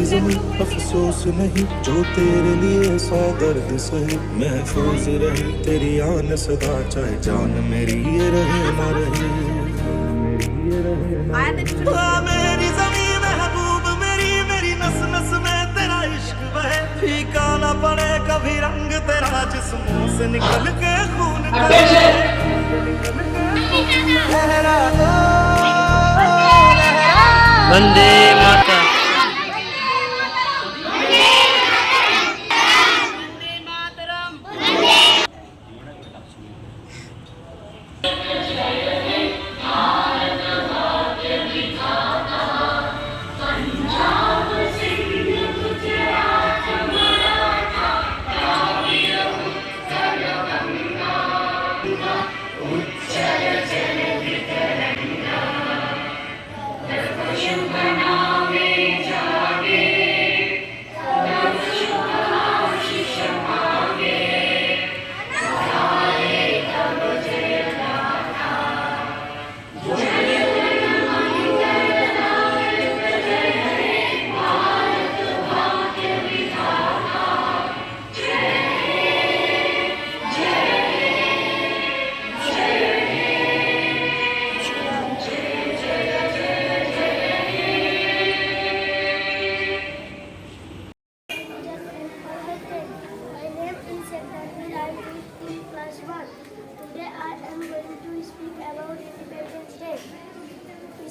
जमीं अफसोस नहीं जो तेरे लिए 100 दर्द सहे महफूज रहे तेरी आन सदा चाहे जान मेरी ये रहे ना रहे मेरी जमीं महबूब मेरी मेरी नस नस में तेरा इश्क बहे फीका ना पड़े कभी रंग तेरा जिस्मों से निकल के खून लहरा वंदे माता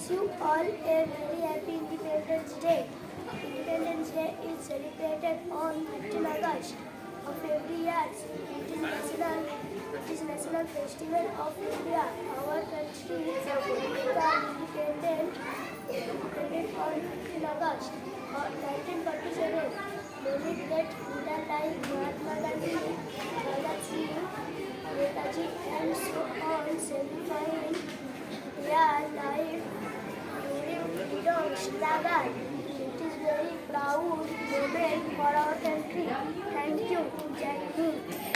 You all a very happy Independence Day. Independence Day is celebrated on 15 August of every year. It is national festival of India. Our country is independent on 15 August of 1947. Many great leaders like Mahatma Gandhi, Bhagat Singh, Netaji and so on celebrate their life during freedom struggle. It is very proud moment for our country. Thank you. Jai Hind.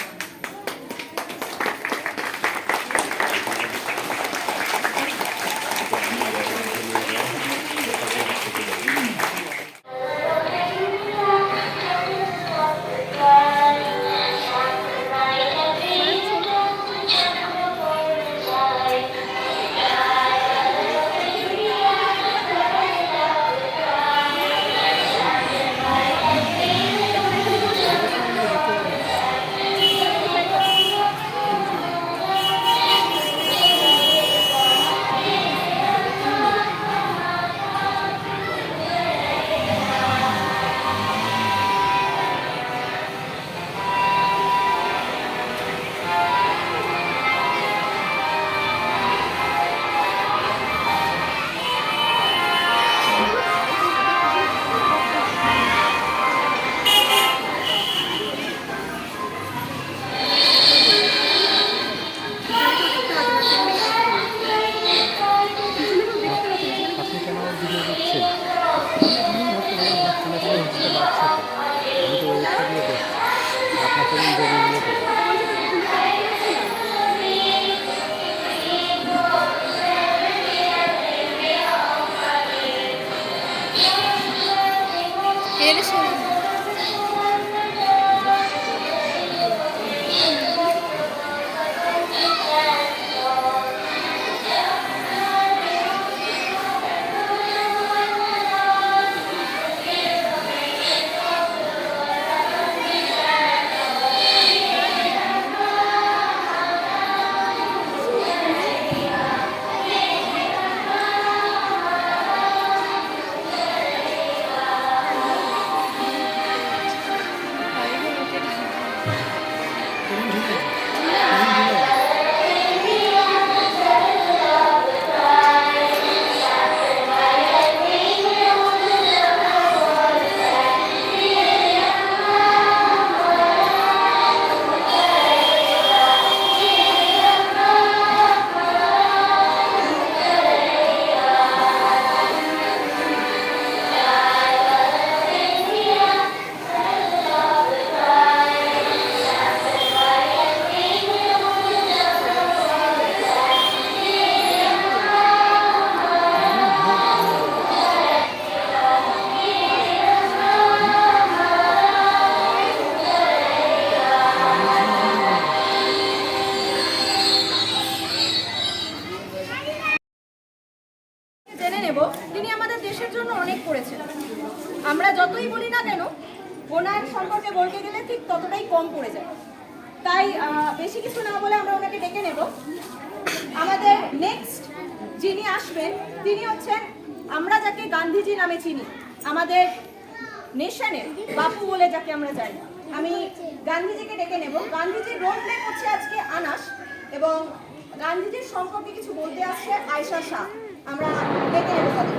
আমাদের দেশের জন্য অনেক করেছেন। আমরা যতই বলি না কেন, ওনার সম্পর্কে বলতে গেলে ঠিক ততটাই কম পড়ে যায়। তাই বেশি কিছু না বলে আমরা ওনাকে ডেকে নেব। আমাদের নেক্সট যিনি আসবেন তিনি হচ্ছেন, আমরা যাকে গান্ধীজি নামে চিনি, আমাদের নেশনের বাপু বলে যাকে আমরা জানি। আমি গান্ধীজিকে ডেকে নেব। গান্ধীজির রোল প্লে করছে আজকে আনাস, এবং গান্ধীজির সম্পর্কে কিছু বলতে আসছে আয়শা শাহ। আমরা ডেকে নেব তাদের।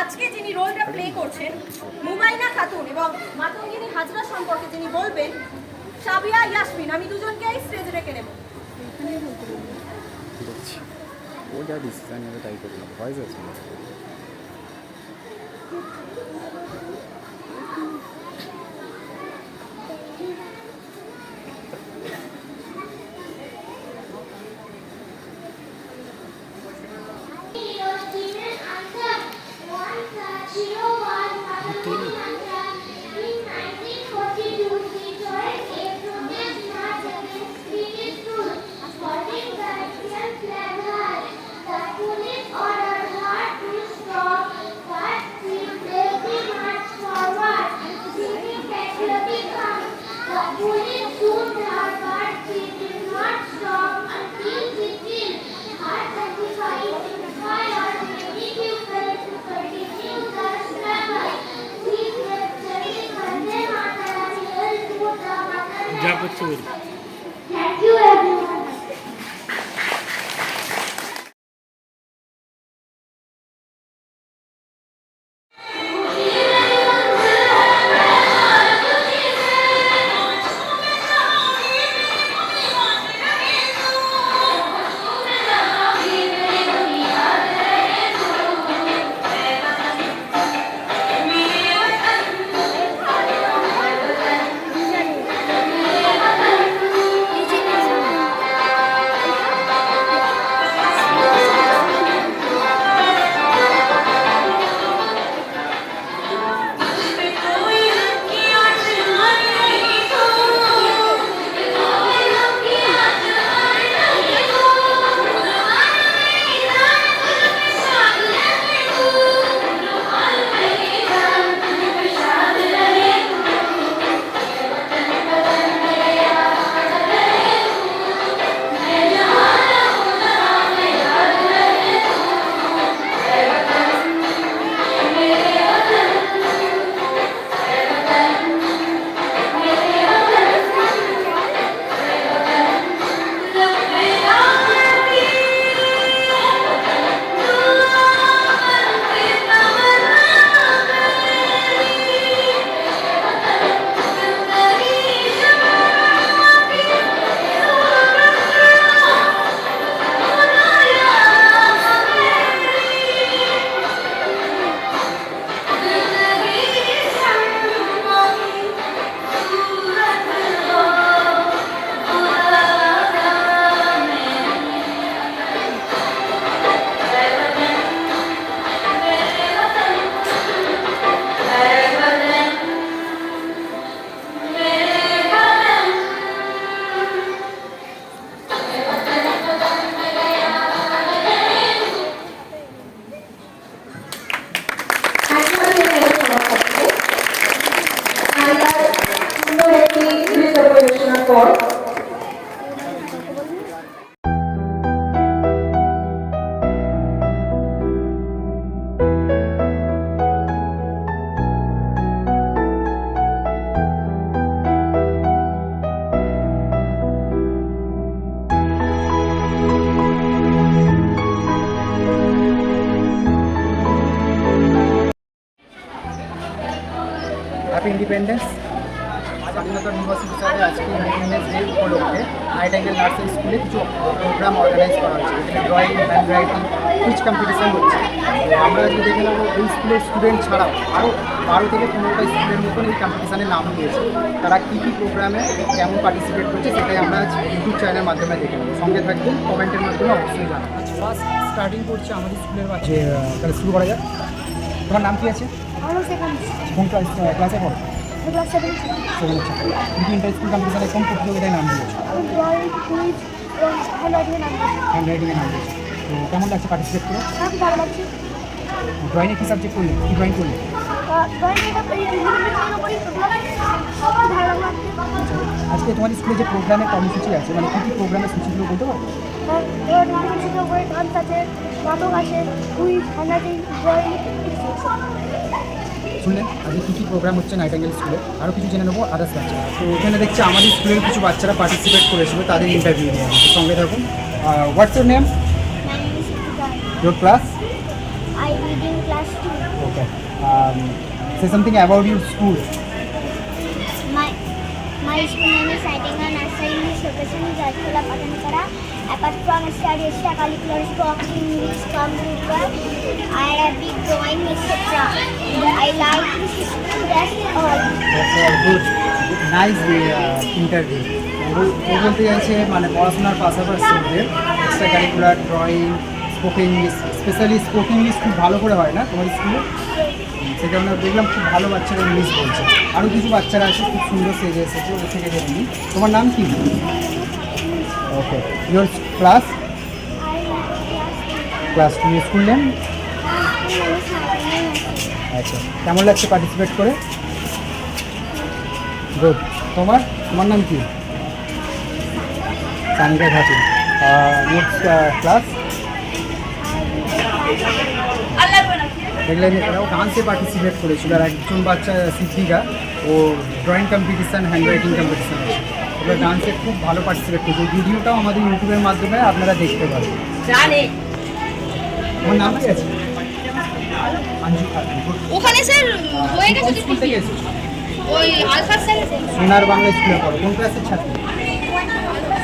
আজকে যিনি রোলটা প্লে করছেন মুবাইনা খাতুন এবং মাতঙ্গিনী হাজরা সম্পর্কে যিনি বলবেন সাবিয়া ইয়াসমিন, আমি দুজনকেই স্টেজে রেখে নেব। ও যা ডিসিশন নেবে তাই করবে, ভয়েস আছে না। যা করছে বলি। Thank you everyone. 4. Happy independence. স্বাধীনতা দিবস হিসাবে আজকে ইন্ডিপেন্ডেন্স ডে উপলক্ষে নাইটাঙ্গেল নার্সারি স্কুলে কিছু প্রোগ্রাম অর্গানাইজ করা হচ্ছে। এখানে drawing, hand writing, quiz competition হচ্ছে। তো আমরা আজকে দেখে নেবো এই স্কুলের স্টুডেন্ট ছাড়াও আরও 12 থেকে 15টা স্কুলের মতন এই কম্পিটিশানে নাম দিয়েছে। তারা কী কী প্রোগ্রামে কেমন পার্টিসিপেট করছে সেটাই আমরা আজ ইউটিউব চ্যানেলের মাধ্যমে দেখে নেবো। সঙ্গে থাকবেন, কমেন্টের মাধ্যমে অবশ্যই জানাবো। ফার্স্ট স্টার্টিং করছে আমাদের স্কুলের বাচ্চা। তাহলে শুরু করা যাক। তোমার নাম কী আছে? আমার সেকেন্ড কোন ক্লাসে পড়ো? ক্লাস 7 তুমি ইন্টার স্কুল কম্পিটিশানে কোন প্রতিযোগিতায় নাম দিয়েছো? ড্রয়িং কুইজ এবং হ্যান্ডরাইটিংয়ে নাম দিয়েছি। হ্যান্ড রাইটিংয়ে নাম দিয়েছো। তো কেমন লাগছে পার্টিসিপেট করে? খুব ভালো লাগছে। ড্রয়িংয়ে কী সাবজেক্ট করলে, কী ড্রয়িং করলে? ড্রয়িং এটা ইন্ডিপেন্ডেন্সের উপরই ভালো লাগছে। আজকে তোমাদের স্কুলে যে প্রোগ্রামের কর্মসূচি আছে, মানে কী কী প্রোগ্রামের সূচিগুলো বলতে পারবে? ইন্ডিপেন্ডেন্সের উপরে ডান্স আছে, নাটক আছে, কুইজ, হ্যান্ডরাইটিং, ড্রয়িং। শুনলেন আজকে কী কী প্রোগ্রাম হচ্ছে নাইটাঙ্গেল স্কুলে। আরও কিছু জেনে নেবো আদার্স বাচ্চারা। তো এখানে দেখছি আমাদের স্কুলের কিছু বাচ্চারা পার্টিসিপেট করেছিল, তাদের ইন্টারভিউ নিয়ে সঙ্গে থাকুন। হোয়াটস your name? My name is Ritika. Your class? I read in class 2. Okay. Say something about your school. My school name is Nightingale Nursery English location is Rajpura, Patankara. Apart from study extracurriculars, boxing, English, computer, Arabic, drawing, etc. I like this school, that's all. Good nice interview. ও বলতে চাইছে মানে পড়াশোনার পাশাপাশি ওদের extracurricular, drawing, spoken English, specially spoken English খুব ভালো করে হয় না তোমার স্কুলে? সে কারণে দেখলাম খুব ভালো বাচ্চারা ইংলিশ বলছে। আরও কিছু বাচ্চারা আছে খুব সুন্দর সেজে এসেছে, ওদের থেকে দেখি। তোমার নাম কি? Okay. Your class? I like class 2। School name? My school name is Nightingale Nursery. আচ্ছা, কেমন লাগছে পার্টিসিপেট করে? গুড। তোমার নাম কি? সানিকা খাতুন। Next class? দেখলেন এরাও ডান্সে পার্টিসিপেট করেছিল। আর একজন বাচ্চা সিদ্ধিকা, ও drawing competition, handwriting competition আছে। ওরা ডান্সে খুব ভালো পার্টিসিপেট করেছে। ভিডিওটাও আমাদের ইউটিউবের মাধ্যমে আপনারা দেখতে পারবেন। আমার নাম কি আছে? আঞ্জু খাতুন। ওখানে স্যার হয়ে গেছে কোন স্কুল থেকে এসেছো? ওই আলফা স্যার সোনার বাংলা স্কুলে পড়ো। কোন ক্লাসের ছাত্র?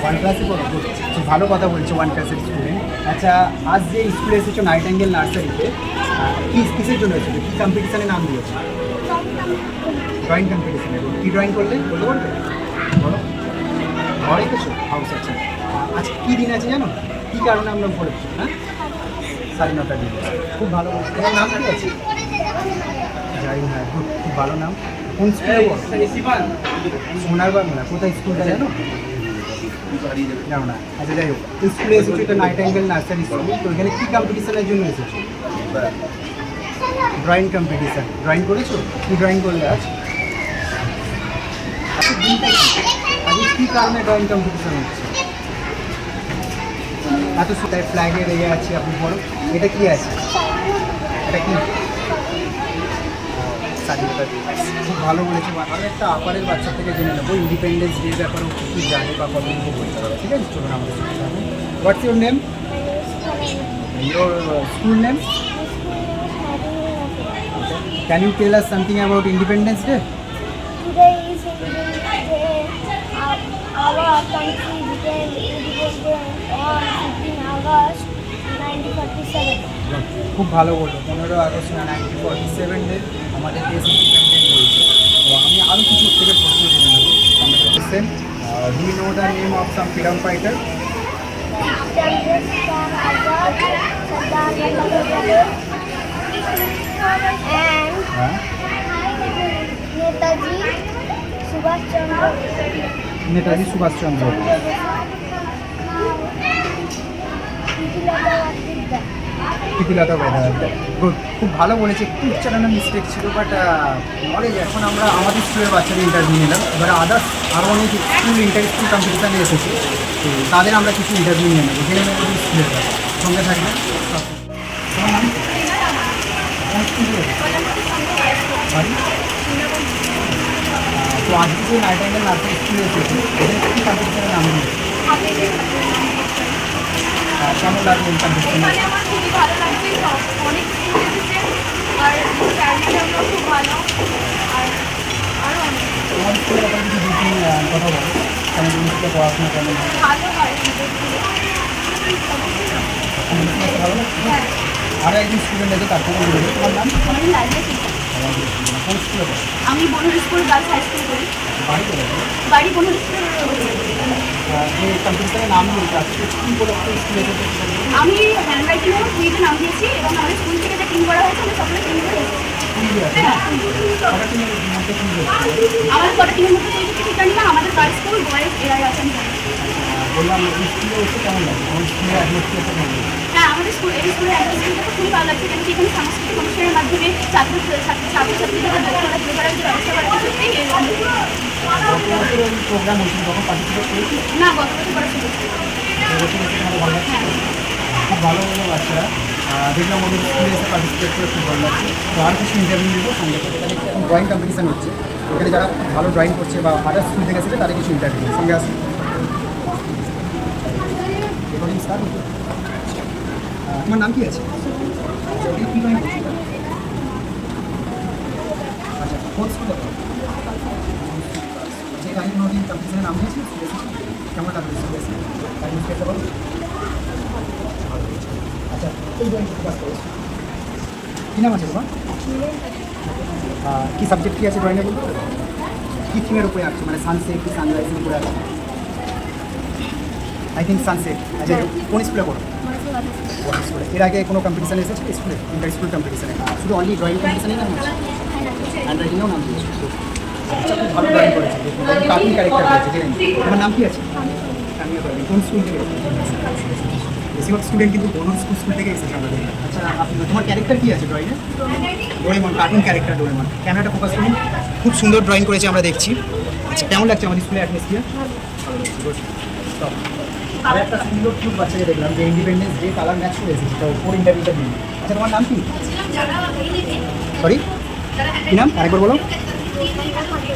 1 ক্লাসে পড়ো। Good. খুব ভালো কথা বলছো, 1 ক্লাসের স্টুডেন্ট। আচ্ছা, আজ যে স্কুলে এসেছো নাইটাঙ্গেল নার্সারিতে, কিসের জন্য এসেছো? কী কম্পিটিশানে নাম দিয়েছো? ড্রয়িং কম্পিটিশানে। কী ড্রয়িং করলে বলতে পারবে? বলো। ঘরে গেছো? হাউস আছে। আজকে কী দিন আছে জানো? কী কারণে আমরা পড়েছি? হ্যাঁ, স্বাধীনতা দিবস। খুব ভালো বলছো। তোমার নাম কী আছে? যাই হ্যাঁ, গুড, খুব ভালো নাম। কোন স্কুলে পড়ো? সোনার বাংলা। কোথায় স্কুলটা জানো? জানো না? আচ্ছা, যাই হোক, স্কুলে এসেছো, এটা নাইটাঙ্গেল নার্সারি স্কুল। তো এখানে কী কম্পিটিশানের জন্য এসেছো? Drawing competition. ড্রয়িং করেছো? কী ড্রয়িং করলে আজ? আজকে দিনটা কী? আজকে কী কারণে ড্রয়িং কম্পিটিশান হচ্ছে? এত সুতায় ফ্ল্যাগের ইয়ে আছে, আপনি বলো এটা কী আছে? এটা কি? স্বাধীনতা দিবস। খুব ভালো বলেছি। আরও একটা আপারের বাচ্চা থেকে জেনে নেবো ইন্ডিপেন্ডেন্স ডের ব্যাপারেও কী জানে বা কতটুকু বলতে পারো। ঠিক আছে, চলুন আমাদের সাথে। What's your name? Your school name? Can you tell us something about Independence Day? Today is Independence Day. Our country became independent on 15 August 1947. খুব ভালো বললো। 15 আগস্ট 1947 ডে আমাদের দেশ ইন্ডিপেন্ডেন্ট হয়েছে। তো আমি আরও কিছু থেকে প্রশ্ন জেনে নেবো। আমাদের question, do you know the name of some freedom fighter? Sardar and হ্যাঁ, Netaji Subhash Chandra. Netaji Subhashchandra. Intellectual Pritilata Bandyopadhyay. Good, খুব ভালো বলেছে, একটু উচ্চারণের মিস্টেক ছিল, বাট নলেজ। এখন আমরা আমাদের স্কুলের বাচ্চাদের ইন্টারভিউ নিলাম, এবার আদার্স আরও অনেক স্কুল ইন্টার স্কুল কম্পিটিশানে এসেছে, তো তাদের আমরা কিছু ইন্টারভিউ নিয়ে নেবো, জেনে নেবো স্কুলের বাচ্চা সঙ্গে থাকবে। তোমার নাম কি? কোন স্কুল থেকে? বাড়ি? তো আজকে যে নাইটাঙ্গেল নার্সারি স্কুলে এসেছে, ওদের কী কম্পিটিশানের নাম দিয়েছে? কেমন লাগবে কম্পিটিশানে? এখানে আমার খুবই ভালো লাগছে, অনেক স্কুল এসেছে আর স্যারম্যাডামরাও খুব ভালো আর আরও অনেক তোমার স্কুলের ব্যাপারে কিছু দু তিন কথা বলো, কেমন তুমি স্কুলে পড়াশোনা কেমন হয়? ভালো হয় আমাদের স্কুলে। ভালো লাগছে? আরও একজন স্টুডেন্ট আছে, তার থেকে বলবে তোমার নাম? আমি লাইব্রেরি টিচার। কোন স্কুলে পড়ো? আমি বনুর স্কুল গার্লস হাই স্কুল করি। বাড়ি করে বাড়ি বনুর স্কুলে। যে কম্পিটিশনের নাম বলতে আজকে কী বলে স্কুলে এসেছে? আমি হ্যান্ড রাইটিংয়ে কুইজে নাম দিয়েছি এবং আমাদের স্কুল থেকে যে টিম করা হয়েছে আমি সকলে টিম করে এসেছি। আমাদের কটা টিমের মধ্যে তৈরি ঠিক জানি না, আমাদের গার্লস স্কুল বয়েজ এরাই আছেন। বললাম স্কুলে এসে কেমন লাগে? আমার স্কুলে অ্যাটমসফিয়ারটা কেমন লাগে? হ্যাঁ, আমাদের স্কুল এই স্কুলের অ্যাটমসফিয়ারটা খুবই ভালো লাগছে, কেন কি এখানে সাংস্কৃতিক অনুষ্ঠানের মাধ্যমে ছাত্রছাত্রীদের দক্ষতা তৈরি করার যে ব্যবস্থা করা হয়েছে সেই প্রোগ্রাম হয়েছিল তখন পার্টিসিপেট করেছি, না গত বছর করা ছিল। ভালো লাগছে, খুব ভালো ভালো বাচ্চারা দেখলাম ওদের স্কুলে এসে পার্টিসিপেট করে খুব ভালো লাগছে। তো আর কিছু ইন্টারভিউ দেবো সঙ্গে সাথে, এখানে এখন ড্রয়িং কম্পিটিশান হচ্ছে, এখানে যারা ভালো ড্রয়িং করছে বা আদার স্কুল থেকে এসেছে তাদের কিছু ইন্টারভিউ সঙ্গে আসে। তোমার নাম কি আছে? আচ্ছা, ওটা কী ড্রয়িং করছে? আচ্ছা, কোন স্কুলে? যে গাড়ি কোনোদিন কম্পিটিশানে নাম দিয়েছি স্কুলে এসেছি, কেমন লাগবে স্কুলে এসে? গাড়ি করতে পারো? আচ্ছা, এই ড্রয়িং কাজ করেছি। কী নাম আছে তোমার? কী সাবজেক্ট কী আছে ড্রয়িংয়ে বলতে? কী থিমের উপরে আঁকছো, মানে সানসেট কি সানরাইজের উপরে আছে? I think sunset. আচ্ছা, কোন স্কুলে পড়ো? স্কুলে। এর আগে কোনো কম্পিটিশানে এসেছে স্কুলে? ইন্টার স্কুল কম্পিটিশানে? শুধু অনলি ড্রয়িং কম্পিটিশানে নাম আছে? হ্যান্ড রাইটিংয়েও নাম দিয়েছে। আচ্ছা, খুব ভালো ড্রয়িং করেছে, কার্টুন ক্যারেক্টার করেছে। তোমার নাম কি আছে? আমিও করি। কোন স্কুল থেকে? বেশিরভাগ স্টুডেন্ট কিন্তু বনুর স্কুল থেকে এসেছে আমাদের। আচ্ছা, তোমার ক্যারেক্টার কি আছে ড্রয়িংয়ে? Doraemon, cartoon character Doraemon. ক্যামেরাটা ফোকাস করুন। খুব সুন্দর ড্রয়িং করেছে আমরা দেখছি। আচ্ছা, কেমন লাগছে আমাদের স্কুলের অ্যাটমসফিয়ার? আর একটা সুন্দর খুব বাচ্চাকে দেখলাম যে ইন্ডিপেন্ডেন্স ডে কালার ম্যাচ করে এসেছে, তো ওর ইন্টারভিউটা দিন। আচ্ছা, তোমার নাম কি? সরি, কী নাম আরেকবার বলো?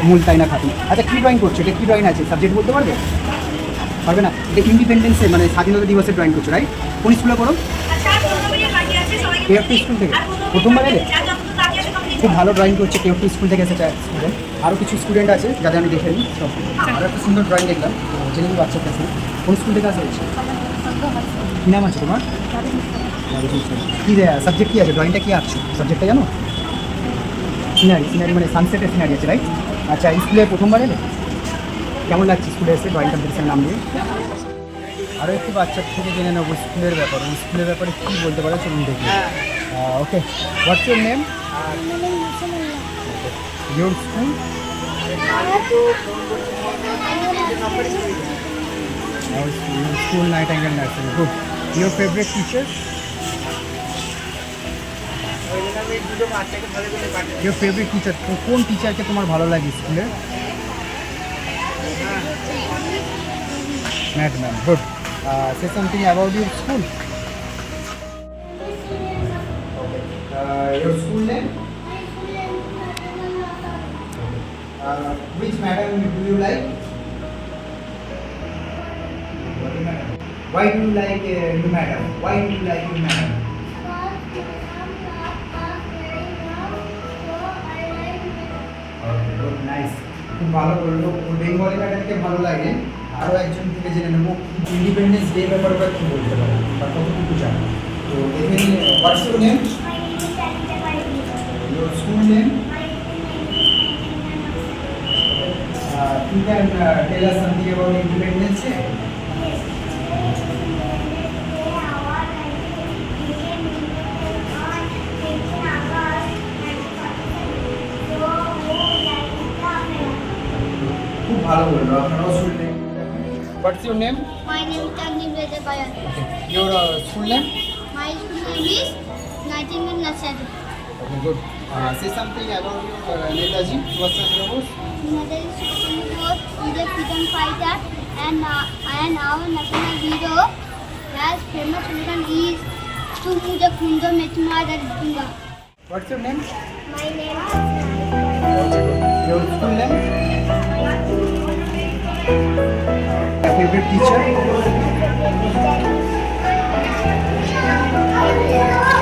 মুলতাইনা খাতুন। আচ্ছা, কী ড্রয়িং করছো? এটা কী ড্রয়িং আছে, সাবজেক্ট বলতে পারবে? পারবে না? এটা ইন্ডিপেন্ডেন্সে মানে স্বাধীনতা দিবসের ড্রয়িং করছো, রাইট? কোন স্কুলে পড়ো? কেএফটি স্কুল থেকে প্রথমবার এলে? খুব ভালো ড্রয়িং করছে, কেএফটি স্কুল থেকে এসেছে স্টুডেন্ট। আরও কিছু স্টুডেন্ট আছে যাদের আমি দেখে নিই সব। আরও একটা সুন্দর ড্রয়িং দেখলাম, জেনে নিই বাচ্চার কাছে। কোন স্কুল থেকে আসা হচ্ছে? কী নাম আছে তোমার? কী সাবজেক্ট কী আছে? ড্রয়িংটা কী আঁকছো? সাবজেক্টটা জানো? সিনারি। সিনারি মানে সানসেটের সিনারি আছে, রাইট? আচ্ছা, স্কুলে প্রথমবার এলে? কেমন লাগছে স্কুলে এসে ড্রয়িং কম্পিটিশানের নাম দিয়ে? আরও একটু বাচ্চার থেকে জেনে নেবো স্কুলের ব্যাপারে। স্কুলের ব্যাপারে কী বলতে পারো চলুন দেখি। Okay, what's your name? Your school? School Nightingale nursery. Good. Your favourite teacher? Your favourite teacher, কোন টিচারকে তোমার ভালো লাগে স্কুলে? Math ma'am. Good. Say something about your school. Your school name? Which madam do you like? Why do you like you madam? Why do you like you madam? Okay, good, nice. খুব ভালো বললো। Bengali ম্যাডামকে ভালো লাগে। আরও একজন থেকে জেনে নেবো ইন্ডিপেন্ডেন্স ডে ব্যাপারে কী বলতে পারে বা কতটুকু জানো। তো দেখে নিন, হোয়াটস your name? Your school name? You can tell us something about Independence Day? খুব ভালো বললো, আপনারাও শুনলেন। What's your name? My name is Tanvir Bayan. Your school name? My school name is Nightingale Nursery. Okay, good. Say something about your Netaji Subhash Chandra Bose. Netaji Subhash Chandra Bose is a freedom fighter and our national hero. His famous slogan is "Tu mujhe khoon do, main tumhara dard dunga." What's your name? My name is Okay, good. Your school name? Your favorite teacher?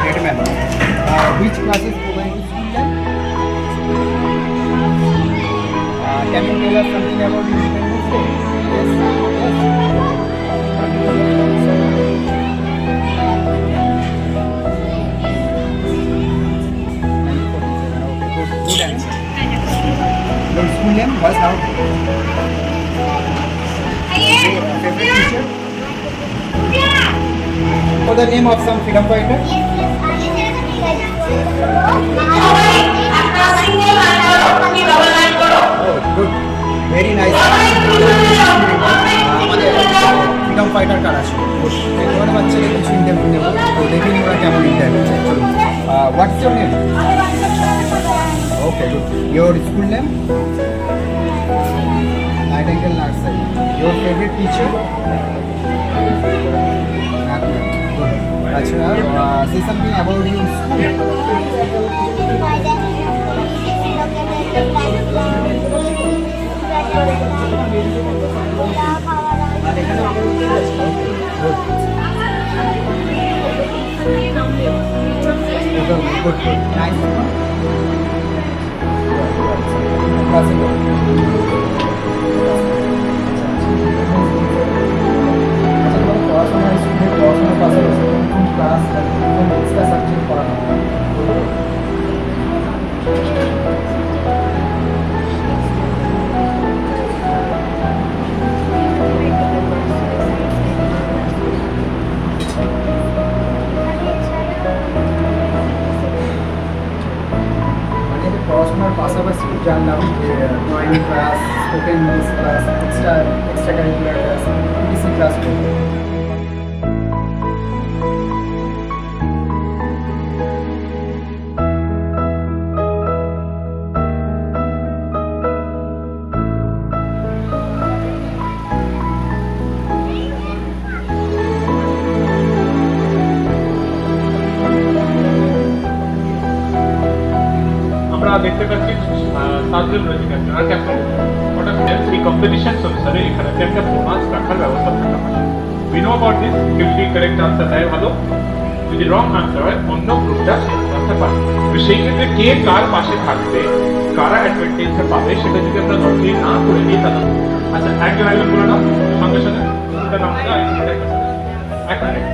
Great man. Which classes provide you school name? Can you tell us something about Independence Day? Yes. Good answer. Your school name was how? Favorite teacher? For the name of some freedom fighter? Oh, good. Very nice. আমাদের freedom fighter কারা ছিল এবারে বাচ্চারা কিছু interview নেব তো দেখে নিই ওরা কেমন ইন্টারভিউ চাই চলুন what's your name okay good your school name Nightingale nursery your favourite teacher good আচ্ছা say something about your school Good. Nice. পড়াশোনার স্কুলে পড়াশোনার পাশাপাশি কোন ক্লাস কোন এক্সট্রা সাবজেক্ট পড়ানো পড়াশোনার পাশাপাশি জানলাম যে drawing class spoken English class extra curricular class etc class আমরা দেখতে পাচ্ছি সাতজন রয়েছে ক্যাপ্টেন আর ক্যাপ্টেন ওটা এই কম্পিটিশন অনুসারে এখানে একটা বোনাস রাখার ব্যবস্থা থাকা হয় উই নো অ্যাবাউট দিস যদি কারেক্ট আনসার দেয় ভালো যদি রং আনসার হয় অন্য গ্রুপটা জানতে পারে তো সেই ক্ষেত্রে কে কার পাশে থাকবে কারা অ্যাডভান্টেজটা পাবে সেটা যদি আমরা নজরে না করে দিই তাহলে আচ্ছা একজন একজন বলে নাও সঙ্গে সঙ্গে তার নামটা এক মিনিট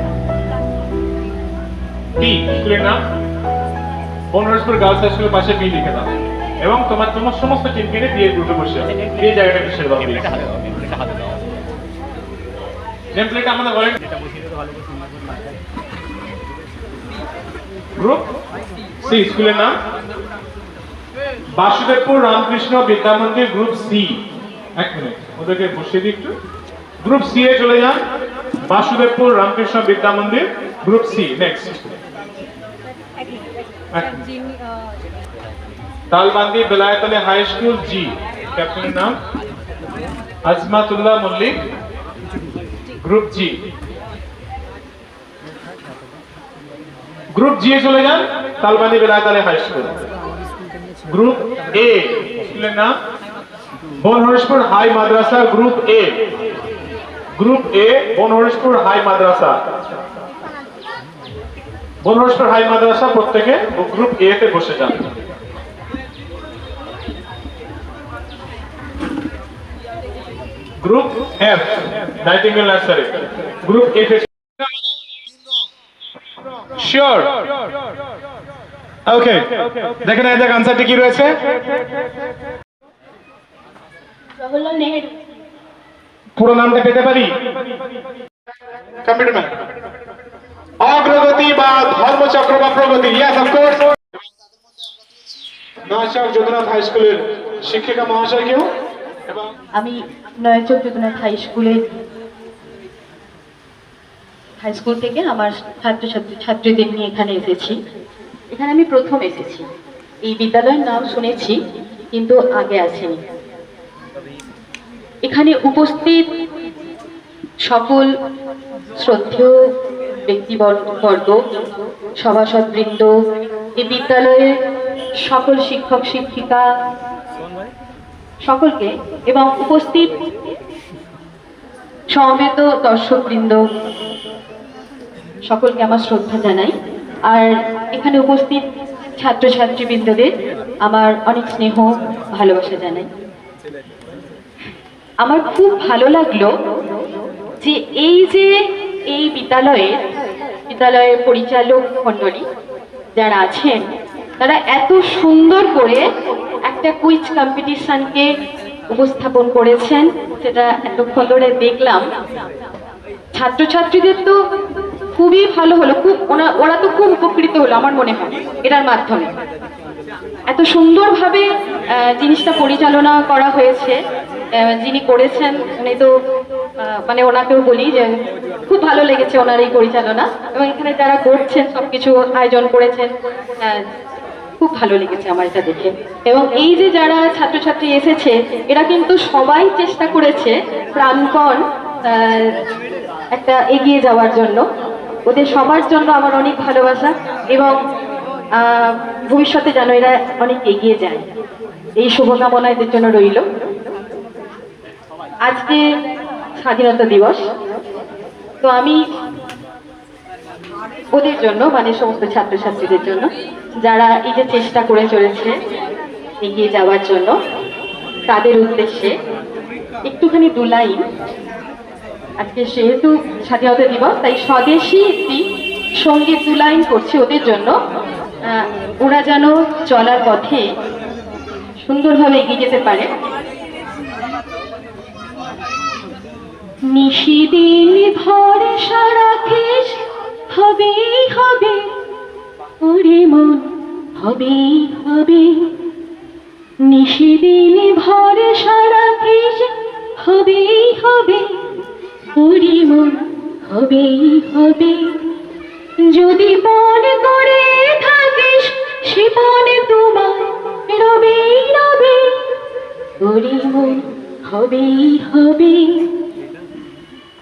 টি স্কুলের নাম বনরাজপুর গার্লস হাই স্কুলের পাশে বি লিখে দাও এবং তোমার সমস্ত টিমকে নিয়ে বিয়ের গ্রুপে বসে এই জায়গাটা ছেড়ে দাও নেম প্লেট আমাদের বলেন গ্রুপ সি স্কুলের নাম বাসুদেবপুর রামকৃষ্ণ বিদ্যা মন্দির গ্রুপ সি এক মিনিট ওদেরকে বসিয়ে দিই একটু গ্রুপ সি এ চলে যান Basudebpur Ramakrishna Vidya Mandir group C next Talbandi Belayatle high school जी कैप्टन नाम अजमातुल्लाह मल्लिक ग्रुप जी चले जान Talbandi Belayatle high school group A स्कूलेर नाम Banharishpur high Madrasa group A Banharishpur high Madrasa Banharishpur high Madrasa प्रत्येके ग्रुप ए তে বসে যান group F Nightingale nursery group F sure okay দেখেন এই যে आंसरটি কি রয়েছে জওহরলাল নেহেরু পুরো নামটা পেতে পারি কম্পিউটার ম্যান অগ্রগতি বা ধর্মচক্র বা প্রগতি yes of course Naychak Jadunath high স্কুলের শিক্ষিকা মহাশয় কেউ এবং আমি নয়চক যদুনাথ হাই স্কুল থেকে আমার ছাত্রদের নিয়ে এখানে এসেছি এখানে আমি প্রথম এসেছি। এই বিদ্যালয়ের নাম শুনেছি কিন্তু আগে আসিনি। এখানে উপস্থিত সকল শ্রদ্ধেয় ব্যক্তিবর্গ, সভাসদবৃন্দ, এই বিদ্যালয়ের সকল শিক্ষক শিক্ষিকা সকলকে এবং উপস্থিত সমবেত দর্শকবৃন্দ সকলকে আমার শ্রদ্ধা জানাই। আর এখানে উপস্থিত ছাত্রছাত্রীবৃন্দদের আমার অনেক স্নেহ ভালোবাসা জানাই। আমার খুব ভালো লাগলো যে এই বিদ্যালয়ের পরিচালক মণ্ডলী যারা আছেন তারা এত সুন্দর করে একটা কুইজ কম্পিটিশনকে উপস্থাপন করেছেন, সেটা এতক্ষণ ধরে দেখলাম। ছাত্রছাত্রীদের তো খুবই ভালো হলো, ওরা তো খুব উপকৃত হলো আমার মনে হয় এটার মাধ্যমে। এত সুন্দরভাবে জিনিসটা পরিচালনা করা হয়েছে। যিনি করেছেন উনি তো মানে ওনাকেও বলি যে খুব ভালো লেগেছে ওনার এই পরিচালনা, এবং এখানে যারা করছেন সবকিছু আয়োজন করেছেন, খুব ভালো লেগেছে আমার এটা দেখে। এবং এই যে যারা ছাত্রছাত্রী এসেছে এরা কিন্তু সবাই চেষ্টা করেছে প্রাণপণ একটা এগিয়ে যাওয়ার জন্য। ওদের সবার জন্য আমার অনেক ভালোবাসা, এবং ভবিষ্যতে যেন এরা অনেক এগিয়ে যায় এই শুভকামনা এদের জন্য রইল। আজকে স্বাধীনতা দিবস, তো আমি ওদের জন্য মানে সমস্ত ছাত্রছাত্রীদের জন্য যারা এই যে চেষ্টা করে চলেছে এগিয়ে যাওয়ার জন্য, তাদের উদ্দেশ্যে একটুখানি দু লাইন। আজকে যেহেতু স্বাধীনতা দিবস তাই স্বদেশী একটি সঙ্গীত দু লাইন করছি ওদের জন্য, ওরা যেন চলার পথে সুন্দরভাবে এগিয়ে যেতে পারে। নিশিদিন ভরসা রাখিস, হবেই হবে ওরে মন, হবেই হবে। নিশিদিন ভরসা রাখিস, হবেই হবে ওরে মন, হবেই হবে। যদি মন করে থাকিস সে মনে তোমার রবেই রবে ওরে মন, হবেই হবে।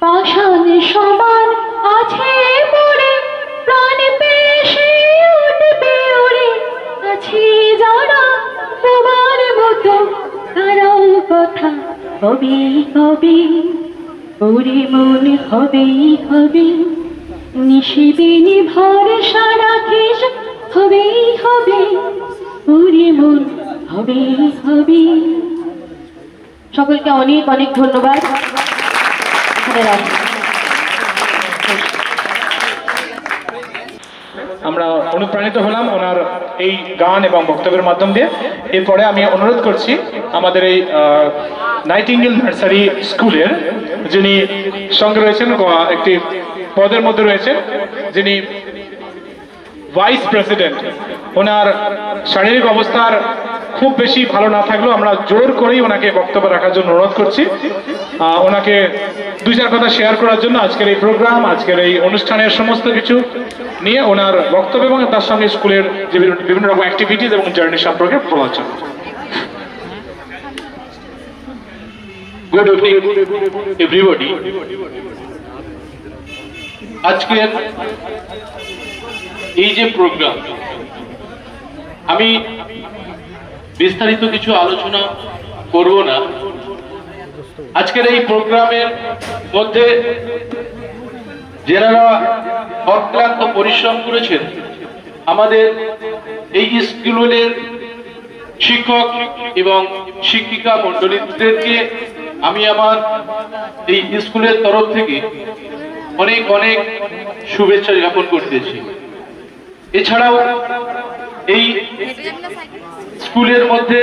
পাষাণ সমান আছে পড়ে প্রাণ পেশে উঠবে ওরে, আছে যারা তোমার মতো তারাও কথা হবেই হবে ওরে মন, হবেই হবে। নিশিদিন ভরসা রাখিস, হবেই হবে ওরে মন, হবেই হবে। সকলকে অনেক অনেক ধন্যবাদ। আমরা অনুপ্রাণিত হলাম ওনার এই গান এবং বক্তব্যের মাধ্যম দিয়ে। এরপরে আমি অনুরোধ করছি আমাদের এই নাইটিঙ্গেল নার্সারি স্কুলের যিনি সঙ্গে রয়েছেন, একটি পদের মধ্যে রয়েছেন, যিনি ভাইস প্রেসিডেন্ট। ওনার শারীরিক অবস্থার খুব বেশি ভালো না থাকলেও আমরা জোর করেই ওনাকে বক্তব্য রাখার জন্য অনুরোধ করছি। ওনাকে দুই চার কথা শেয়ার করার জন্য আজকের এই প্রোগ্রাম, আজকের এই অনুষ্ঠানের সমস্ত কিছু নিয়ে ওনার বক্তব্য এবং তার সঙ্গে স্কুলের যে বিভিন্ন রকম অ্যাক্টিভিটিস এবং জার্নি সম্পর্কে বলার জন্য। Good evening everybody. আজকের এই যে প্রোগ্রাম, আমি বিস্তারিত কিছু আলোচনা করব না। আজকের এই প্রোগ্রামের মধ্যে যারা অক্লান্ত পরিশ্রম করেছেন, আমাদের এই স্কুলের শিক্ষক এবং শিক্ষিকা মণ্ডলীদেরকে আমি আমার এই স্কুলের তরফ থেকে অনেক অনেক শুভেচ্ছা জ্ঞাপন করতেছি। এছাড়াও এই স্কুলের মধ্যে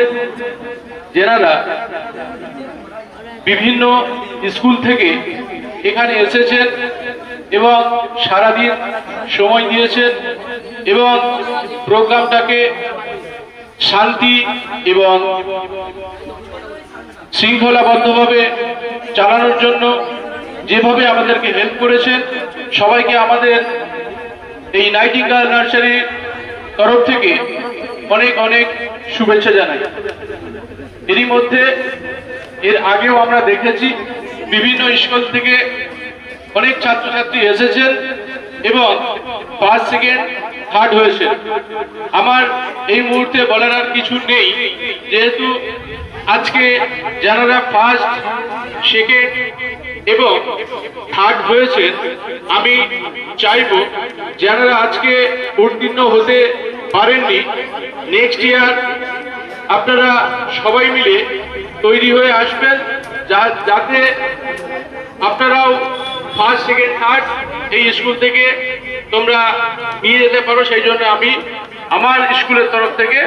যারা বিভিন্ন স্কুল থেকে এখানে এসেছেন এবং সারাদিন সময় দিয়েছেন এবং প্রোগ্রামটাকে শান্তি এবং শৃঙ্খলাবদ্ধভাবে চালানোর জন্য যেভাবে আমাদেরকে হেল্প করেছেন, সবাইকে আমাদের এই নাইটিঙ্গেল নার্সারির তরফ থেকে অনেক অনেক শুভেচ্ছা জানাই। এরই মধ্যে এর আগেও আমরা দেখেছি বিভিন্ন স্কুল থেকে অনেক ছাত্রছাত্রী এসেছেন এবং ফার্স্ট সেকেন্ড থার্ড হয়েছে। আমার এই মুহূর্তে বলার আর কিছু নেই, যেহেতু আজকে যারা ফার্স্ট সেকেন্ড এবং থার্ড হয়েছে, আমি চাইব যারা আজকে উত্তীর্ণ হতে পারেননি, নেক্সট ইয়ার আপনারা সবাই মিলে তৈরি হয়ে আসবেন, যাতে আপনারাও ফার্স্ট সেকেন্ড থার্ড এই স্কুল থেকে তোমরা নিয়ে যেতে পারো। সেই জন্য আমি আমার স্কুলের তরফ থেকে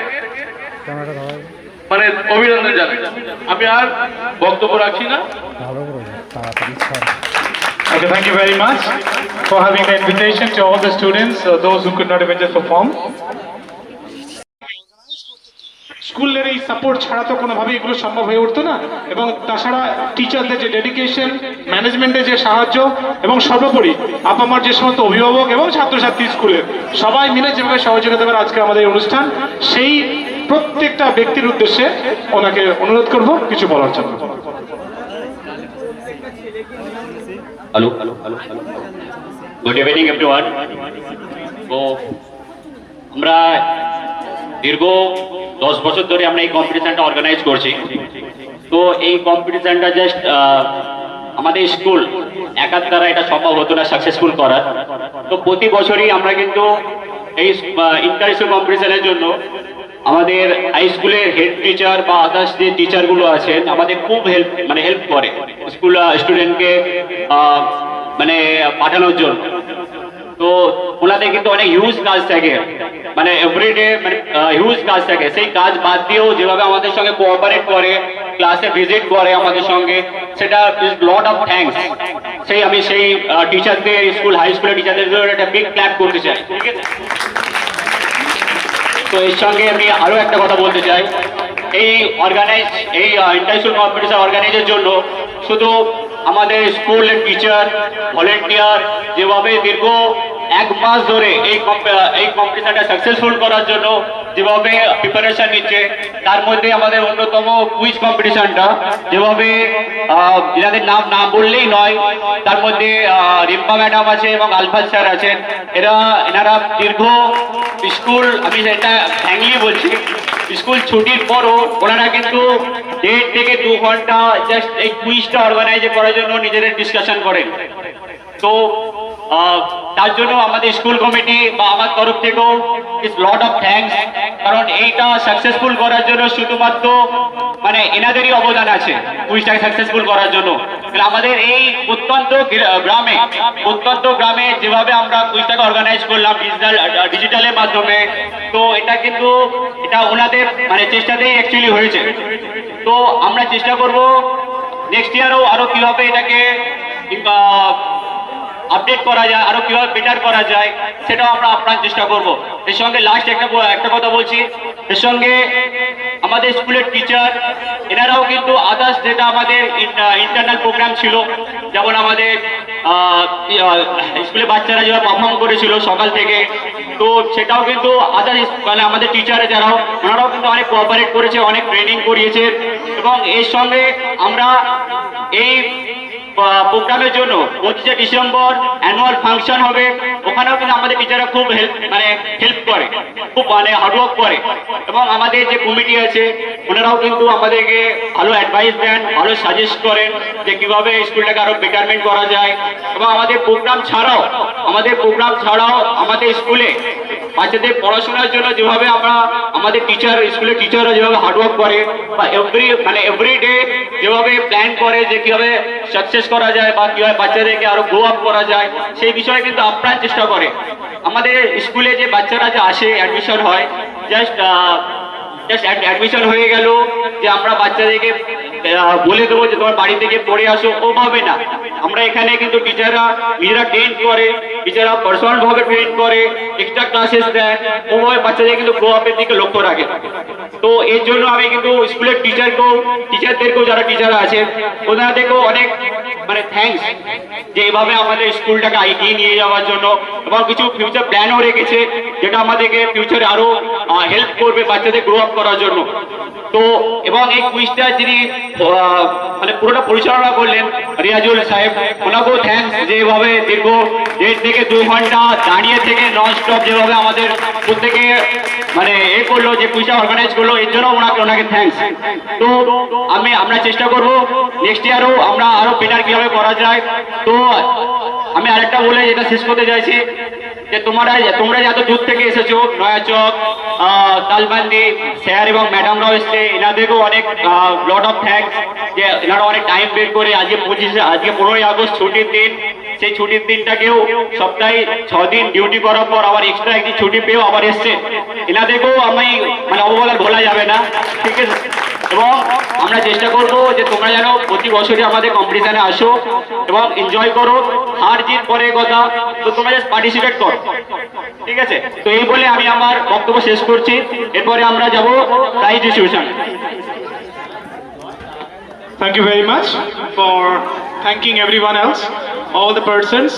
মানে অভিনন্দন জানাই। আমি আর বক্তব্য রাখছি না। Okay, thank you very much for having the invitation to all the students, those who could not even just perform. স্কুলের এই সাপোর্ট ছাড়া তো কোনোভাবেই এগুলো সম্ভব হয়ে উঠতো না, এবং তাছাড়া টিচারদের যে ডেডিকেশন, ম্যানেজমেন্টের যে সাহায্য, এবং সর্বোপরি আপা মার যে সমস্ত অভিভাবক এবং ছাত্রছাত্রী স্কুলের সবাই মিলে যেভাবে সহযোগিতা করে আজকে আমাদের এই অনুষ্ঠান, সেই প্রত্যেকটা ব্যক্তির উদ্দেশ্যে ওনাকে অনুরোধ করব কিছু বলার জন্য। Hello, good evening everyone. তো আমরা দীর্ঘ 10 বছর ধরে আমরা এই কম্পিটিশনটা অর্গানাইজ করছি। তো এই কম্পিটিশনটা জাস্ট আমাদের স্কুল একার দ্বারা এটা সম্ভব হতো না সাকসেসফুল করার। তো প্রতি বছরই আমরা কিন্তু এই ইন্টার স্কুল কম্পিটিশনের জন্য আমাদের হাই স্কুলের হেড টিচার বা আদার্স যে টিচারগুলো আছেন আমাদের খুব হেল্প করে স্কুল স্টুডেন্টকে মানে পাঠানোর জন্য। তো ওনাদের কিন্তু অনেক হিউজ কাজ থাকে, মানে এভরিডে মানে হিউজ কাজ থাকে। সেই কাজ বাদ দিয়েও যেভাবে আমাদের সঙ্গে কোঅপারেট করে, ক্লাসে ভিজিট করে আমাদের সঙ্গে, সেটা লট অফ থ্যাঙ্কস। আমি সেই টিচারদের, স্কুল হাই স্কুলের টিচারদের জন্য একটা বিগ ক্ল্যাপ করতে চাই, ঠিক আছে? তো এর সঙ্গে আমি আরো একটা কথা বলতে চাই, এই ইন্টার স্কুল কম্পিটিশন অর্গানাইজের জন্য শুধু আমাদের স্কুলের টিচার, ভলেন্টিয়ার যেভাবে দীর্ঘ 1 মাস ধরে এই কম্পিটিশনটা সাকসেসফুল করার জন্য যেভাবে প্রিপারেশন নিচ্ছে, তার মধ্যে আমাদের অন্যতম কুইজ কম্পিটিশনটা যেভাবে যাদের নাম না বললেই নয়, তার মধ্যে রিম্পা ম্যাডাম আছে এবং আলফাজ স্যার আছেন। এনারা দীর্ঘ স্কুল, আমি এটা ফ্র্যাঙ্কলি বলছি, স্কুল ছুটির পরও ওনারা কিন্তু 1.5 থেকে 2 ঘন্টা জাস্ট এই কুইজটা অর্গানাইজ করার জন্য নিজেদের ডিসকাশন করেন। তো তার জন্য আমাদের স্কুল কমিটি বা আমার তরফ থেকেও ইজ লট অফ থ্যাঙ্কস, কারণ এইটা সাকসেসফুল করার জন্য শুধুমাত্র মানে এনাদেরই অবদান আছে কুইজটাকে সাকসেসফুল করার জন্য। আমাদের এই প্রত্যন্ত গ্রামে যেভাবে আমরা কুইজটাকে অর্গানাইজ করলাম ডিজিটালের মাধ্যমে, তো এটা কিন্তু এটা ওনাদের মানে চেষ্টাতেই অ্যাকচুয়ালি হয়েছে। তো আমরা চেষ্টা করব নেক্সট ইয়ারও আরো কিভাবে এটাকে আপডেট করা যায়, আরো কিভাবে বেটার করা যায়, সেটাও আমরা আপ্রাণ চেষ্টা করব। এর সঙ্গে লাস্ট একটা কথা বলছি, এর সঙ্গে আমাদের স্কুলের টিচার এনারাও কিন্তু আদার্স যেটা আমাদের ইন্টারনাল প্রোগ্রাম ছিল, যেমন আমাদের স্কুলে বাচ্চারা যেভাবে পারফর্ম করেছিল সকাল থেকে, তো সেটাও কিন্তু আদার্স মানে আমাদের টিচার যারাও ওনারাও কিন্তু অনেক কোঅপারেট করেছে, অনেক ট্রেনিং করিয়েছে। এবং এর সঙ্গে আমরা এই প্রোগ্রামের জন্য 25 ডিসেম্বর অ্যানুয়াল ফাংশন হবে, ওখানেও কিন্তু আমাদের টিচাররা খুব হেল্প করে, খুব মানে হার্ডওয়ার্ক করে। এবং আমাদের যে কমিটি আছে ওনারাও কিন্তু আমাদেরকে ভালো অ্যাডভাইস দেন, ভালো সাজেস্ট করেন যে কিভাবে স্কুলটাকে আরো বেটারমেন্ট করা যায়। এবং আমাদের প্রোগ্রাম ছাড়াও আমাদের স্কুলে বাচ্চাদের পড়াশোনার জন্য যেভাবে আমাদের স্কুলের টিচাররা যেভাবে হার্ডওয়ার্ক করে বা এভরিডে যেভাবে প্ল্যান করে যে কিভাবে সাকসেস করা যায় বা কিভাবে বাচ্চাদেরকে আরো গ্রো আপ করা যায়, সেই বিষয়ে কিন্তু আপ্রাণ চেষ্টা করে। আমাদের স্কুলে যে বাচ্চারা যে আসে, অ্যাডমিশন হয়, জাস্ট অ্যাডমিশন হয়ে গেল যে আমরা বাচ্চাদেরকে বলে দেবো যে তোমার বাড়ি থেকে পড়ে আসো, ওভাবে না। আমরা এখানে কিন্তু টিচাররা নিজেরা ট্রেন করে, টিচাররা পার্সোনাল ভাবে ট্রেন করে, এক্সট্রা ক্লাসেস দেয়, ওভাবে বাচ্চাদের কিন্তু গ্রো আপের দিকে লক্ষ্য রাখে। তো এর জন্য আমি কিন্তু স্কুলের টিচারদেরকেও যারা টিচাররা আছে ওনাদেরকেও অনেক মানে থ্যাঙ্কস যে এইভাবে আমাদের স্কুলটাকে এগিয়ে নিয়ে যাওয়ার জন্য, এবং কিছু ফিউচার প্ল্যানও রেখেছে যেটা আমাদেরকে ফিউচারে আরো হেল্প করবে বাচ্চাদের গ্রো আপ করার জন্য। তো এবং এই কুইজটা যিনি মানে পুরোটা পরিচালনা করলেন রিয়াজুল সাহেব, ওনাকেও থ্যাঙ্কস যে এভাবে দীর্ঘ 1.5 থেকে 2 ঘন্টা দাঁড়িয়ে থেকে নন স্টপ যেভাবে আমাদের প্রত্যেকে মানে করলো, যে কুইজটা অর্গানাইজ করলো, এর জন্য ওনাকে থ্যাঙ্কস। তো আমরা চেষ্টা করব নেক্সট ইয়ারও আমরা আরো বেটার কিভাবে করা যায়। তো আমি আরেকটা বলে যেটা শেষ করতে চাইছি যে তোমরা যত দূর থেকে এসেছো, নয়াচক, তালবান্দি স্যার এবং ম্যাডামরাও এসছে, এনাদেরকেও অনেক লট অফ থ্যাঙ্কস যে এনারা অনেক টাইম বের করে আজকে 15ই আগস্ট ছুটির দিন, সেই ছুটির দিনটাকেও সপ্তাহে 6 দিন ডিউটি করার পর আবার এক্সট্রা একদিন ছুটি পেয়েও আবার এসছে। এনাদেরকেও আমি মানে অবহেলা ভোলা যাবে না, ঠিক আছে। এবং আমরা চেষ্টা করবো যে তোমরা যেন প্রতি বছরই আমাদের কম্পিটিশনে আসো এবং এনজয় করো। হার জিত পরের কথা, তো তোমরা জাস্ট পার্টিসিপেট করো, ঠিক আছে। তো এই বলে আমি আমার বক্তব্য শেষ করছি, এরপরে আমরা যাব prize distribution. Thank you very much for thanking everyone else, all the persons.